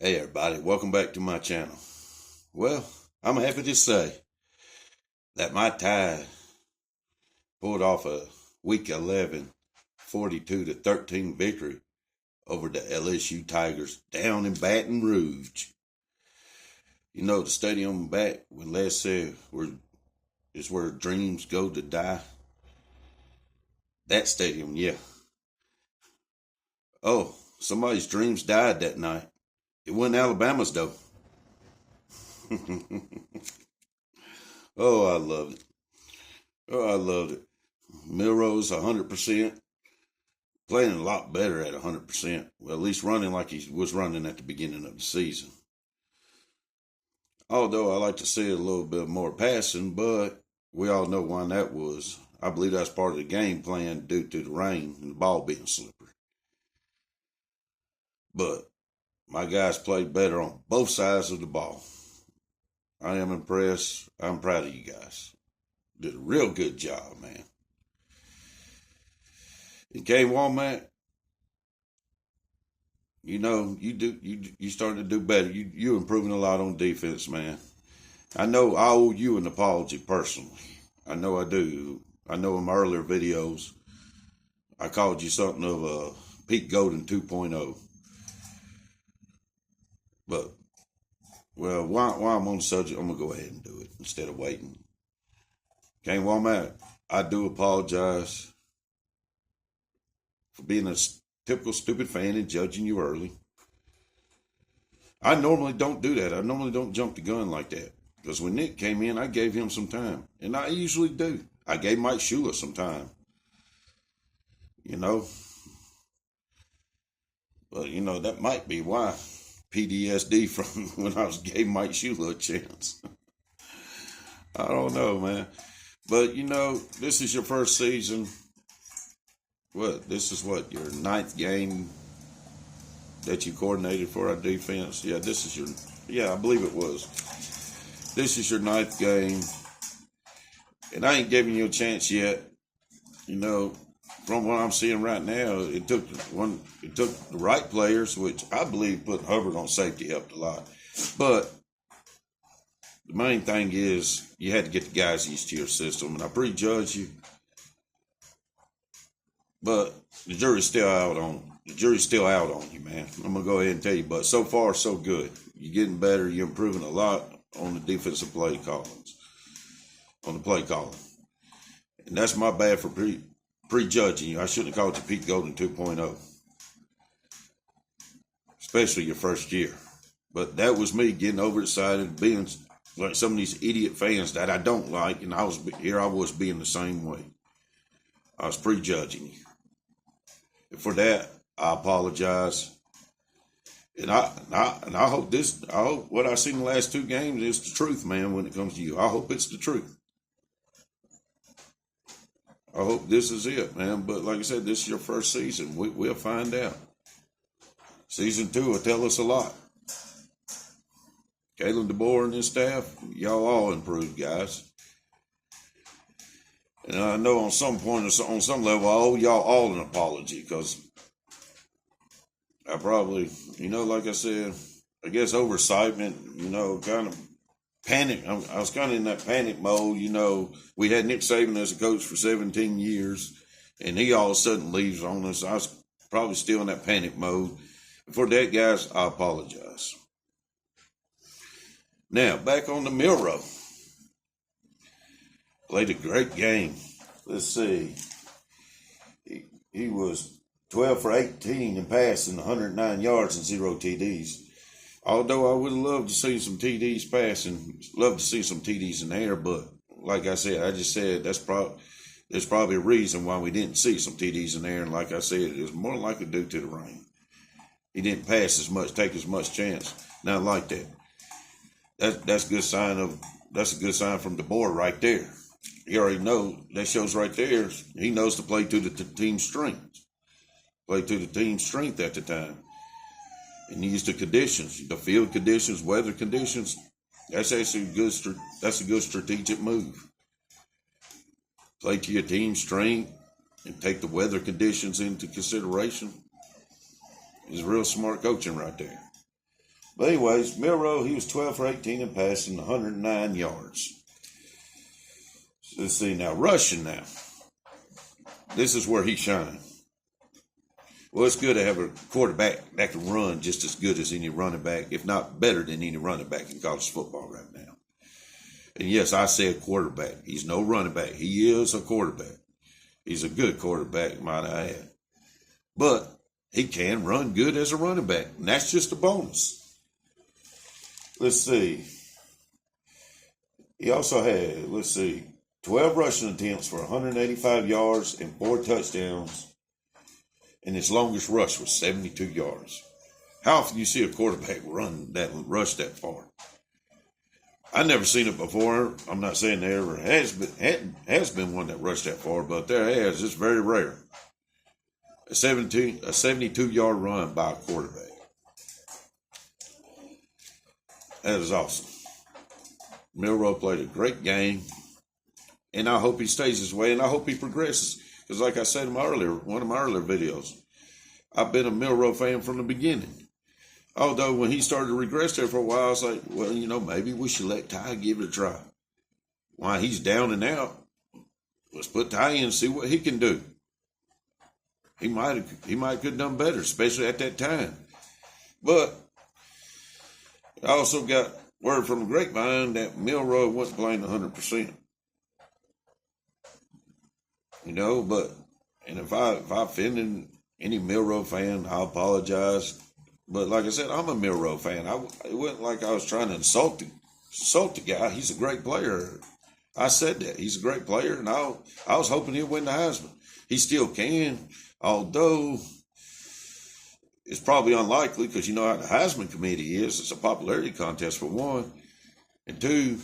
Hey everybody, welcome back to my channel. Well, I'm happy to say that my Tide pulled off a Week 11 42-13 victory over the LSU Tigers down in Baton Rouge. You know, the stadium back when Les said is where dreams go to die. That stadium, yeah. Oh, somebody's dreams died that night. It wasn't Alabama's though. Oh, I loved it. Oh, I loved it. Milrose 100%, playing a lot better at 100%. Well, at least running like he was running at the beginning of the season. Although I like to see a little bit more passing, but we all know why that was. I believe that's part of the game plan due to the rain and the ball being slippery. But my guys played better on both sides of the ball. I am impressed. I'm proud of you guys. Did a real good job, man. In K Walmart, you know, you starting to do better. You improving a lot on defense, man. I know I owe you an apology personally. I know I do. I know in my earlier videos, I called you something of a Pete Golden 2.0. But, well, while I'm on the subject, I'm going to go ahead and do it instead of waiting. K Walmart, I do apologize for being a typical stupid fan and judging you early. I normally don't do that. I normally don't jump the gun like that. Because when Nick came in, I gave him some time. And I usually do. I gave Mike Shula some time. You know? But, you know, that might be why. PTSD from when I gave Mike Shula a chance. I don't know, man. But, you know, this is your first season. This is your 9th game that you coordinated for our defense? Yeah, I believe it was. This is your 9th game. And I ain't giving you a chance yet. You know, from what I'm seeing right now, it took the right players, which I believe put Hubbard on safety helped a lot. But the main thing is you had to get the guys used to your system, and I prejudge you. But the jury's still out on you, man. I'm gonna go ahead and tell you, but so far so good. You're getting better. You're improving a lot on the defensive play callings, on the play calling, and that's my bad for prejudging you. I shouldn't have called you Pete Golden 2.0, especially your first year. But that was me getting overexcited, being like some of these idiot fans that I don't like, and I was being the same way. I was prejudging you. And for that, I apologize. And I hope what I've seen in the last 2 games is the truth, man, when it comes to you. I hope it's the truth. I hope this is it, man. But like I said, this is your first season. We'll find out. Season 2 will tell us a lot. Kalen DeBoer and his staff, y'all all improved, guys. And I know on some point, on some level, I owe y'all all an apology because I probably, you know, like I said, I guess overexcitement, you know, kind of panic. I was kind of in that panic mode, you know. We had Nick Saban as a coach for 17 years, and he all of a sudden leaves on us. I was probably still in that panic mode. For that, guys, I apologize. Now, back on the Milrow. Played a great game. Let's see. He was 12 for 18 and passing, 109 yards and 0 TDs. Although I would have loved to see some TDs passing, love to see some TDs in the air, but like I said, I just said there's probably a reason why we didn't see some TDs in the air, and like I said, it was more likely due to the rain. He didn't pass as much, take as much chance. Not like that. That's a good sign from the board right there. You already know that shows right there. He knows to play to the team's strength. Play to the team's strength at the time. And use the conditions, the field conditions, weather conditions. That's actually a good strategic move. Play to your team's strength and take the weather conditions into consideration. It's real smart coaching right there. But anyways, Milroe, he was 12 for 18 and passing 109 yards. So let's see now, rushing now. This is where he shined. Well, it's good to have a quarterback that can run just as good as any running back, if not better than any running back in college football right now. And yes, I said quarterback. He's no running back. He is a quarterback. He's a good quarterback, might I add. But he can run good as a running back, and that's just a bonus. Let's see. He also had, 12 rushing attempts for 185 yards and 4 touchdowns. And his longest rush was 72 yards. How often do you see a quarterback rush that far? I've never seen it before. I'm not saying there ever has been one that rushed that far, but there has. It's very rare. A 72-yard run by a quarterback. That is awesome. Milroe played a great game, and I hope he stays this way, and I hope he progresses. Because like I said in one of my earlier videos, I've been a Milroe fan from the beginning. Although when he started to regress there for a while, I was like, well, maybe we should let Ty give it a try. While he's down and out, let's put Ty in and see what he can do. He might could have done better, especially at that time. But I also got word from the grapevine that Milroe wasn't playing 100%. And if I offended any Milroe fan, I apologize. But like I said, I'm a Milroe fan. It wasn't like I was trying to insult the guy. He's a great player. I said that. He's a great player, and I was hoping he'd win the Heisman. He still can, although it's probably unlikely because you know how the Heisman committee is. It's a popularity contest for one. And two,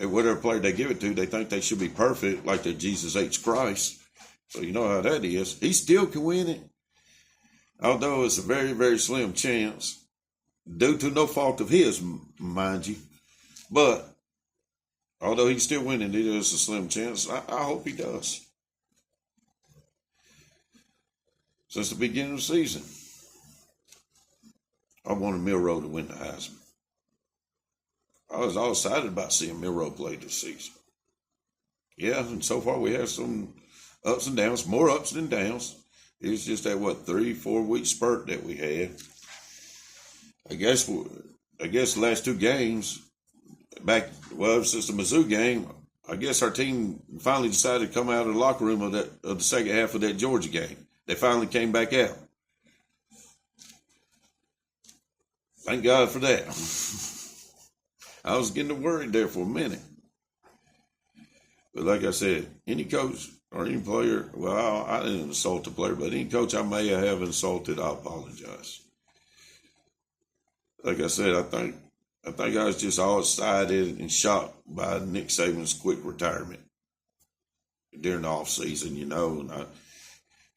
whatever player they give it to, they think they should be perfect, like the Jesus H. Christ. So you know how that is. He still can win it, although it's a very, very slim chance, due to no fault of his, mind you. But although he's still winning, it is a slim chance. I hope he does. Since the beginning of the season, I wanted Milroe to win the Heisman. I was all excited about seeing Milroe play this season. Yeah, and so far we have some ups and downs, more ups than downs. It was just that, 3-4 week spurt that we had. I guess the last 2 games, since the Mizzou game, I guess our team finally decided to come out of the locker room of the second half of that Georgia game. They finally came back out. Thank God for that. I was getting worried there for a minute. But like I said, any coach or any player, I didn't insult the player, but any coach I may have insulted, I apologize. Like I said, I think I was just all excited and shocked by Nick Saban's quick retirement during the off season,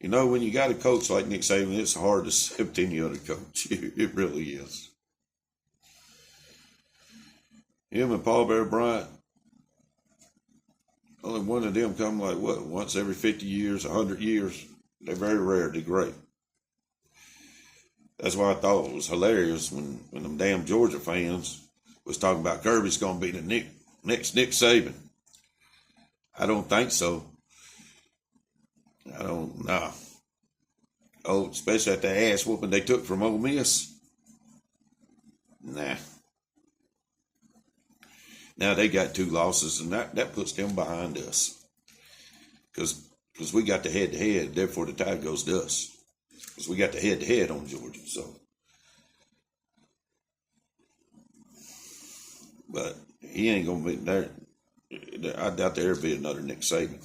And when you got a coach like Nick Saban, it's hard to accept any other coach. It really is. Him and Paul Bear Bryant, only one of them come once every 50 years, 100 years. They're very rare. They're great. That's why I thought it was hilarious when them damn Georgia fans was talking about Kirby's going to be the next Nick Saban. I don't think so. I don't know. Oh, especially at the ass whooping they took from Ole Miss. Nah. Now they got 2 losses, and that puts them behind us. Because we got the head-to-head, therefore the tie goes to us. Because we got the head-to-head on Georgia, so. But he ain't going to be there. I doubt there'll be another Nick Saban.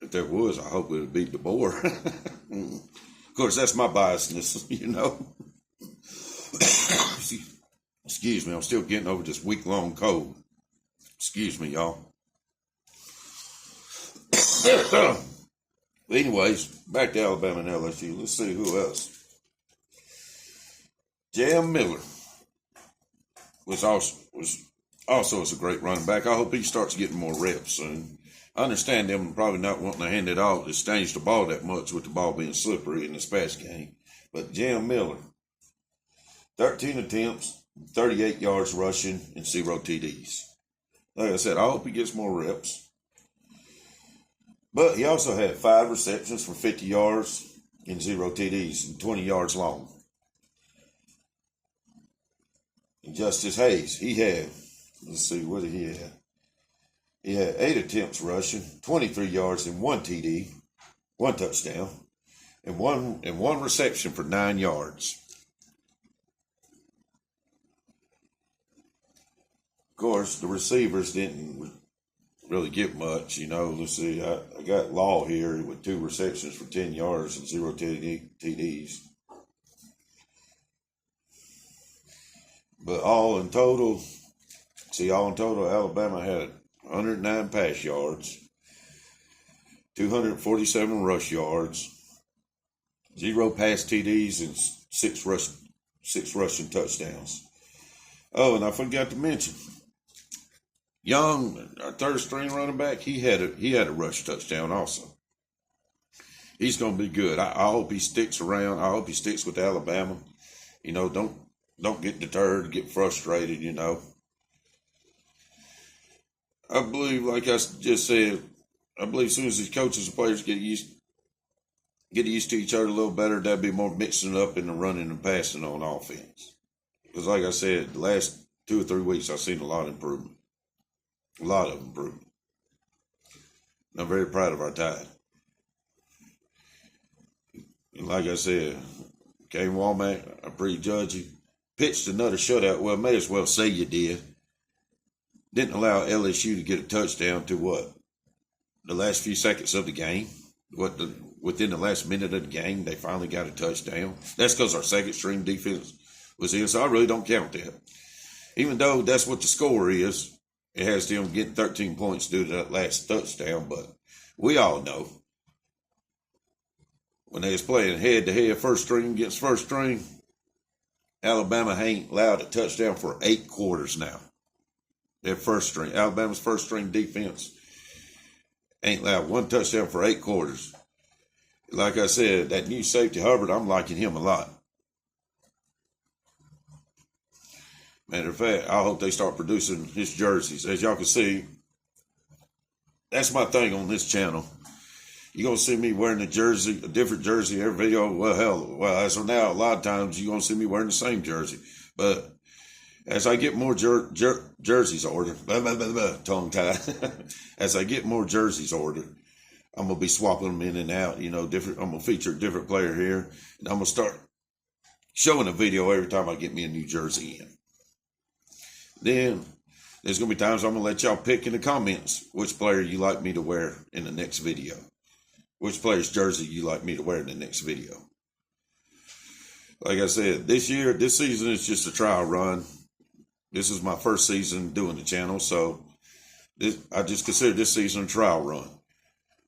If there was, I hope it would be DeBoer. Of course, that's my biasness, Excuse me, I'm still getting over this week-long cold. Excuse me, y'all. Anyways, back to Alabama and LSU. Let's see who else. Jam Miller was also a great running back. I hope he starts getting more reps soon. I understand them probably not wanting to hand it off, exchange the ball that much with the ball being slippery in this past game. But Jam Miller, 13 attempts, 38 yards rushing, and 0 TDs. Like I said, I hope he gets more reps. But he also had 5 receptions for 50 yards and 0 TDs and 20 yards long. And Justice Hayes, he had, let's see, what did he have? He had 8 attempts rushing, 23 yards and 1 TD, 1 touchdown, and one reception for 9 yards. Of course, the receivers didn't really get much, Let's see, I got Law here with 2 receptions for 10 yards and 0 TDs. But all in total, Alabama had 109 pass yards, 247 rush yards, 0 pass TDs, and 6 rushing touchdowns. Oh, and I forgot to mention, Young, our third string running back, he had a rush touchdown also. He's going to be good. I hope he sticks around. I hope he sticks with Alabama. Don't get deterred, get frustrated. I believe, like I just said, I believe as soon as these coaches and players get used to each other a little better, there'll be more mixing up in the running and passing on offense. Because like I said, the last 2 or 3 weeks, I've seen a lot of improvement. A lot of improvement. And I'm very proud of our Tide. And like I said, Kane Womack, I prejudge you. Pitched another shutout. Well, may as well say you did. Didn't allow LSU to get a touchdown to what? The last few seconds of the game. Within the last minute of the game, they finally got a touchdown. That's because our second string defense was in, so I really don't count that. Even though that's what the score is, it has them getting 13 points due to that last touchdown, but we all know when they was playing head-to-head first string against first string, Alabama ain't allowed a touchdown for 8 quarters now. Their first string, Alabama's first string defense ain't allowed 1 touchdown for 8 quarters. Like I said, that new safety Hubbard, I'm liking him a lot. Matter of fact, I hope they start producing his jerseys. As y'all can see, that's my thing on this channel. You're going to see me wearing a different jersey every video. Well, hell, as of now, a lot of times you're going to see me wearing the same jersey. But as I get more jerseys ordered, tongue tied, as I get more jerseys ordered, I'm going to be swapping them in and out, different. I'm going to feature a different player here. And I'm going to start showing a video every time I get me a new jersey in. Then there's going to be times I'm going to let y'all pick in the comments which player you like me to wear in the next video. Which player's jersey you like me to wear in the next video. Like I said, this season is just a trial run. This is my first season doing the channel, so I just consider this season a trial run.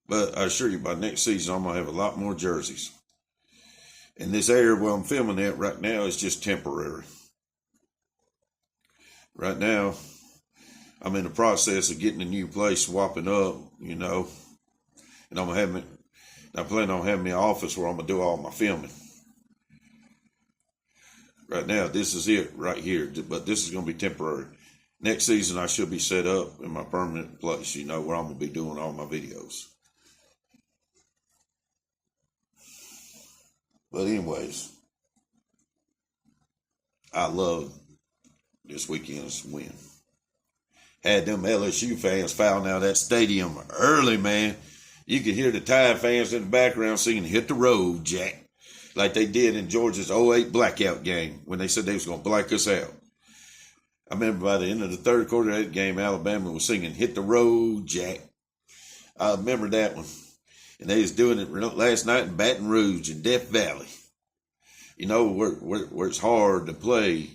But I assure you, by next season, I'm going to have a lot more jerseys. And this area where I'm filming at right now is just temporary. Right now, I'm in the process of getting a new place, swapping up, and I plan on having me an office where I'm going to do all my filming. Right now, this is it right here, but this is going to be temporary. Next season, I should be set up in my permanent place, where I'm going to be doing all my videos. But anyways, I love this weekend's win. Had them LSU fans fouling out that stadium early, man. You could hear the Tide fans in the background singing "Hit the Road, Jack," like they did in Georgia's 08 blackout game when they said they was going to black us out. I remember by the end of the third quarter of that game, Alabama was singing "Hit the Road, Jack." I remember that one. And they was doing it last night in Baton Rouge in Death Valley. Where it's hard to play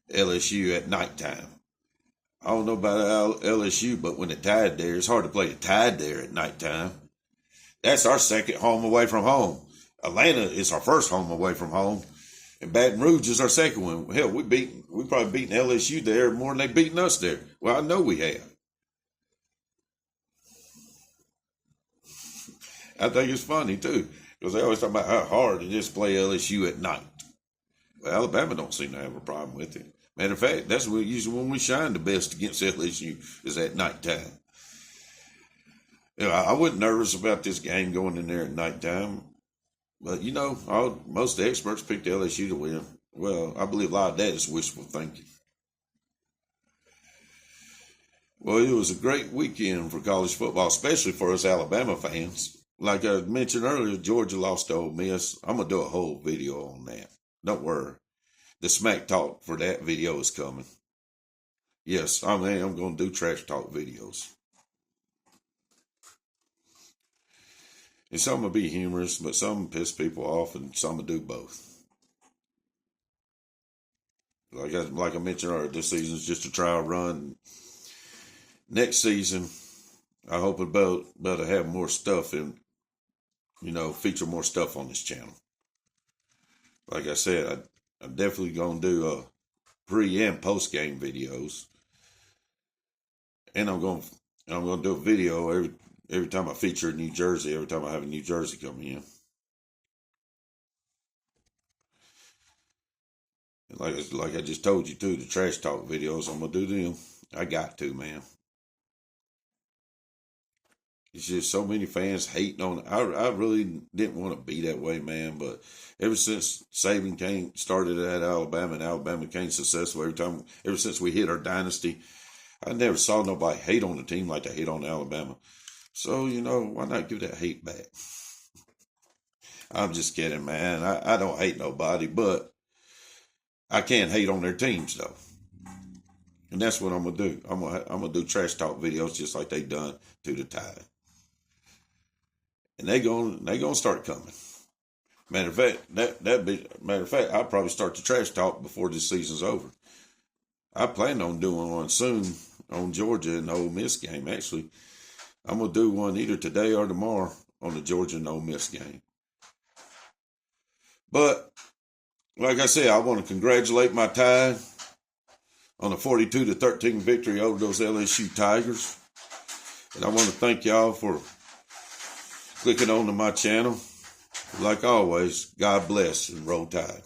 LSU at nighttime. I don't know about LSU, but when the Tide there, it's hard to play the Tide there at nighttime. That's our second home away from home. Atlanta is our first home away from home. And Baton Rouge is our second one. Hell, we probably beaten LSU there more than they beaten us there. Well, I know we have. I think it's funny, too. Because they always talk about how hard it is to play LSU at night. Well, Alabama don't seem to have a problem with it. Matter of fact, that's usually when we shine the best against LSU is at nighttime. You know, I wasn't nervous about this game going in there at nighttime. But, you know, most of the experts picked LSU to win. Well, I believe a lot of that is wishful thinking. Well, it was a great weekend for college football, especially for us Alabama fans. Like I mentioned earlier, Georgia lost to Ole Miss. I'm going to do a whole video on that. Don't worry. The smack talk for that video is coming. Yes, I'm going to do trash talk videos. And some will be humorous, but some piss people off, and some will do both. Like I mentioned earlier, this season is just a trial run. Next season, I hope we'll be able to have more stuff and, you know, feature more stuff on this channel. Like I said, I'm definitely going to do pre and post game videos, and I'm going to do a video every time I feature a New Jersey, every time I have a New Jersey come in. And like I just told you too, the trash talk videos, I'm gonna do them. I got to, man. It's just so many fans hating on it. I really didn't want to be that way, man. But ever since Saban started at Alabama and Alabama became successful ever since we hit our dynasty, I never saw nobody hate on the team like they hate on Alabama. So, you know, why not give that hate back? I'm just kidding, man. I don't hate nobody, but I can't hate on their teams, though. And that's what I'm going to do. I'm gonna do trash talk videos just like they done to the Tide. And they gonna start coming. Matter of fact, I'll probably start the trash talk before this season's over. I plan on doing one soon on Georgia and the Ole Miss game. Actually, I'm gonna do one either today or tomorrow on the Georgia and Ole Miss game. But like I said, I want to congratulate my Tide on a 42-13 victory over those LSU Tigers. And I want to thank y'all for clicking on to my channel. Like always, God bless and roll Tide.